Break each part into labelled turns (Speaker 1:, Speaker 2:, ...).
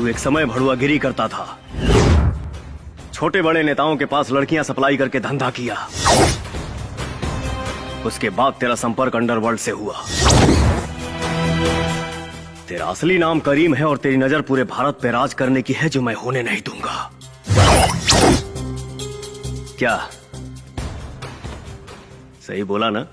Speaker 1: तू एक समय भड़ुआगिरी करता था, छोटे बड़े नेताओं के पास लड़कियां सप्लाई करके धंधा किया। उसके बाद तेरा संपर्क अंडरवर्ल्ड से हुआ। तेरा असली नाम करीम है और तेरी नजर पूरे भारत पे राज करने की है, जो मैं होने नहीं दूंगा। क्या सही बोला ना?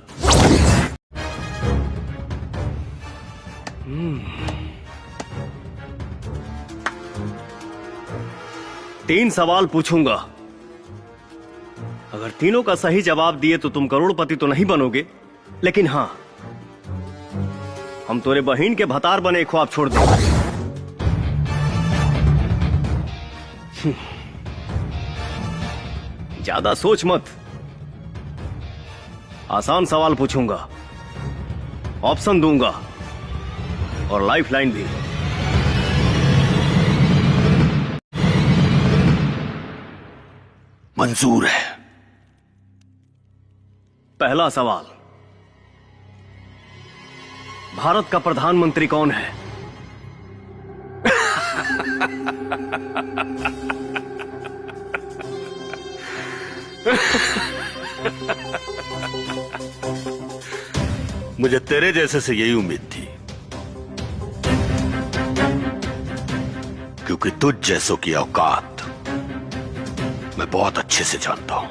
Speaker 1: तीन सवाल पूछूंगा, अगर तीनों का सही जवाब दिए तो तुम करोड़पति तो नहीं बनोगे, लेकिन हां, हम तोरे बहन के भतार बने ख्वाब छोड़ देंगे। ज्यादा सोच मत, आसान सवाल पूछूंगा, ऑप्शन दूंगा और लाइफलाइन भी।
Speaker 2: मंजूर है।
Speaker 1: पहला सवाल, भारत का प्रधानमंत्री कौन है?
Speaker 2: मुझे तेरे जैसे से यही उम्मीद थी, क्योंकि तुझ जैसों की औकात मैं बहुत अच्छे से जानता हूं।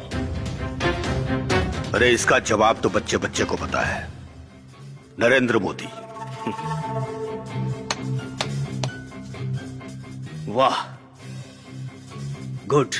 Speaker 2: अरे इसका जवाब तो बच्चे बच्चे को पता है, नरेंद्र मोदी।
Speaker 1: वाह, गुड।